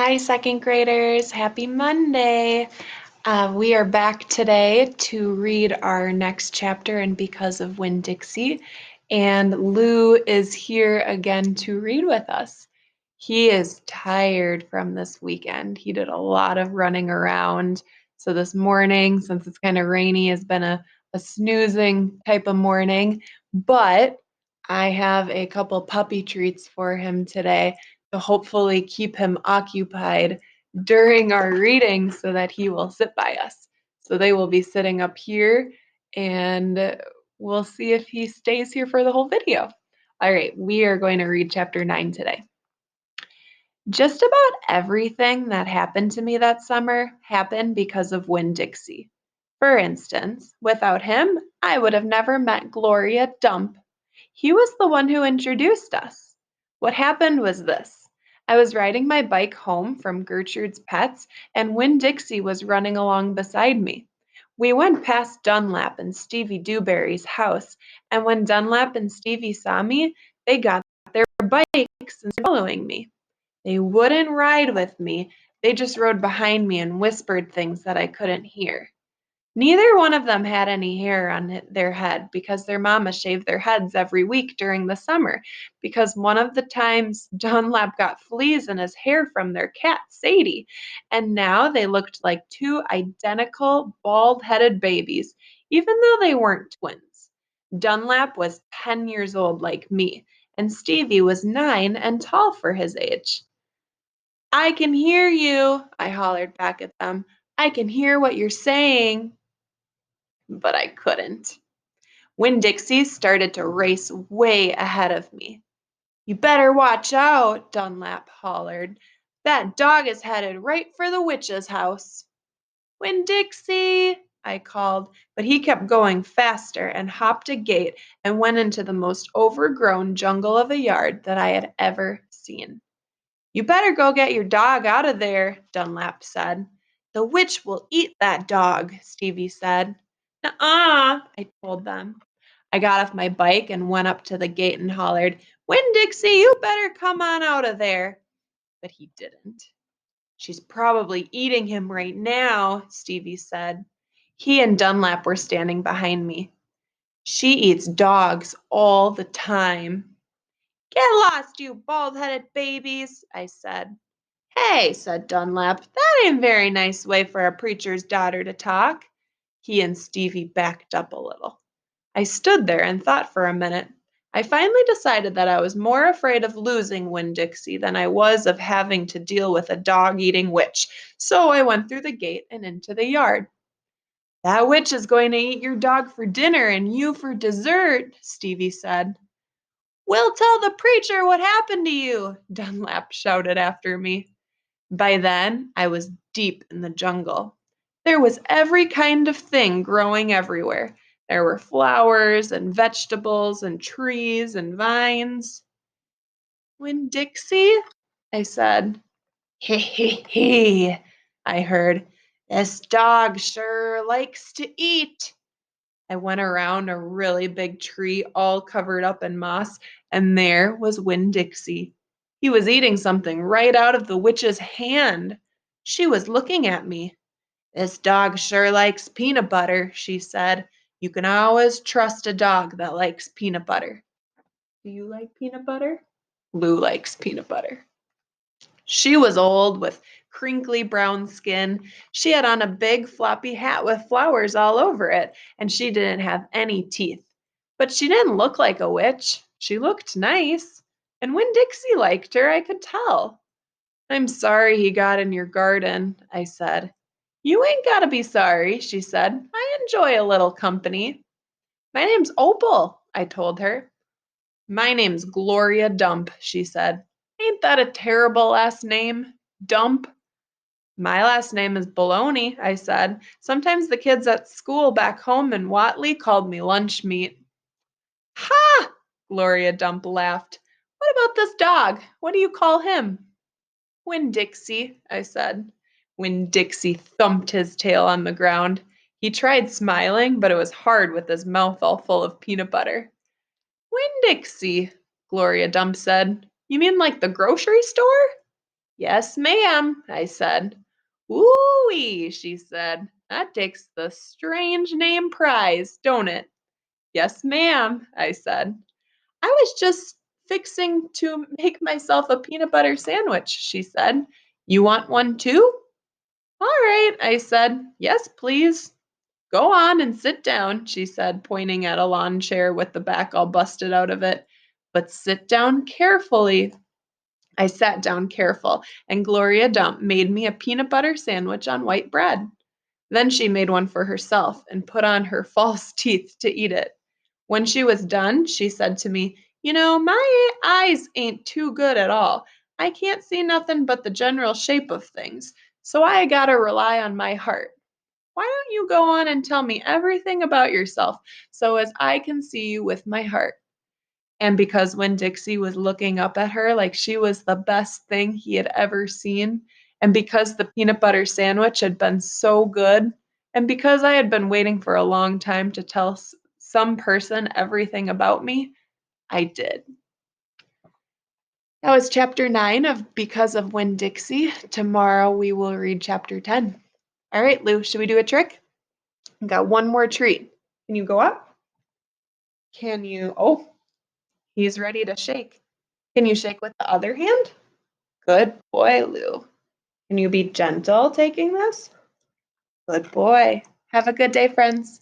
Hi, second graders. Happy Monday. We are back today to read our next chapter in Because of Winn Dixie. And Lou is here again to read with us. He is tired from this weekend. He did a lot of running around. So this morning, since it's kind of rainy, has been a snoozing type of morning. But I have a couple puppy treats for him today to hopefully keep him occupied during our reading so that he will sit by us. So they will be sitting up here and we'll see if he stays here for the whole video. All right, we are going to read chapter 9 today. Just about everything that happened to me that summer happened because of Winn Dixie. For instance, without him, I would have never met Gloria Dump. He was the one who introduced us. What happened was this. I was riding my bike home from Gertrude's Pets, and Winn Dixie was running along beside me. We went past Dunlap and Stevie Dewberry's house, and when Dunlap and Stevie saw me, they got their bikes and started following me. They wouldn't ride with me. They just rode behind me and whispered things that I couldn't hear. Neither one of them had any hair on their head because their mama shaved their heads every week during the summer because one of the times Dunlap got fleas in his hair from their cat, Sadie, and now they looked like two identical bald-headed babies, even though they weren't twins. Dunlap was 10 years old like me, and Stevie was 9 and tall for his age. I can hear you, I hollered back at them. I can hear what you're saying. But I couldn't. Winn Dixie started to race way ahead of me. You better watch out, Dunlap hollered. That dog is headed right for the witch's house. Winn Dixie, I called, but he kept going faster and hopped a gate and went into the most overgrown jungle of a yard that I had ever seen. You better go get your dog out of there, Dunlap said. The witch will eat that dog, Stevie said. Nuh-uh, I told them. I got off my bike and went up to the gate and hollered, Winn Dixie, you better come on out of there. But he didn't. She's probably eating him right now, Stevie said. He and Dunlap were standing behind me. She eats dogs all the time. Get lost, you bald-headed babies, I said. Hey, said Dunlap, that ain't a very nice way for a preacher's daughter to talk. He and Stevie backed up a little. I stood there and thought for a minute. I finally decided that I was more afraid of losing Winn Dixie than I was of having to deal with a dog-eating witch, so I went through the gate and into the yard. That witch is going to eat your dog for dinner and you for dessert, Stevie said. We'll tell the preacher what happened to you, Dunlap shouted after me. By then, I was deep in the jungle. There was every kind of thing growing everywhere. There were flowers and vegetables and trees and vines. Winn Dixie, I said. He he he, I heard. This dog sure likes to eat. I went around a really big tree all covered up in moss, and there was Winn Dixie. He was eating something right out of the witch's hand. She was looking at me. This dog sure likes peanut butter, she said. You can always trust a dog that likes peanut butter. Do you like peanut butter? Lou likes peanut butter. She was old with crinkly brown skin. She had on a big floppy hat with flowers all over it, and she didn't have any teeth. But she didn't look like a witch. She looked nice. And when Dixie liked her, I could tell. I'm sorry he got in your garden, I said. You ain't got to be sorry, she said. I enjoy a little company. My name's Opal, I told her. My name's Gloria Dump, she said. Ain't that a terrible last name? Dump? My last name is Baloney, I said. Sometimes the kids at school back home in Watley called me lunch meat. Ha! Gloria Dump laughed. What about this dog? What do you call him? Winn Dixie, I said. Winn Dixie thumped his tail on the ground. He tried smiling, but it was hard with his mouth all full of peanut butter. Winn Dixie, Gloria Dump said. You mean like the grocery store? Yes, ma'am, I said. Ooh-wee, she said. That takes the strange name prize, don't it? Yes, ma'am, I said. I was just fixing to make myself a peanut butter sandwich, she said. You want one too? All right, I said. Yes, please. Go on and sit down, she said, pointing at a lawn chair with the back all busted out of it. But sit down carefully. I sat down careful, and Gloria Dump made me a peanut butter sandwich on white bread. Then she made one for herself and put on her false teeth to eat it. When she was done, she said to me, You know, my eyes ain't too good at all. I can't see nothing but the general shape of things, so I gotta rely on my heart. Why don't you go on and tell me everything about yourself so as I can see you with my heart? And because when Dixie was looking up at her like she was the best thing he had ever seen, and because the peanut butter sandwich had been so good, and because I had been waiting for a long time to tell some person everything about me, I did. That was chapter 9 of Because of Winn Dixie. Tomorrow we will read chapter 10. All right, Lou, should we do a trick? I got one more treat. Can you go up? Can you? Oh, he's ready to shake. Can you shake with the other hand? Good boy, Lou. Can you be gentle taking this? Good boy. Have a good day, friends.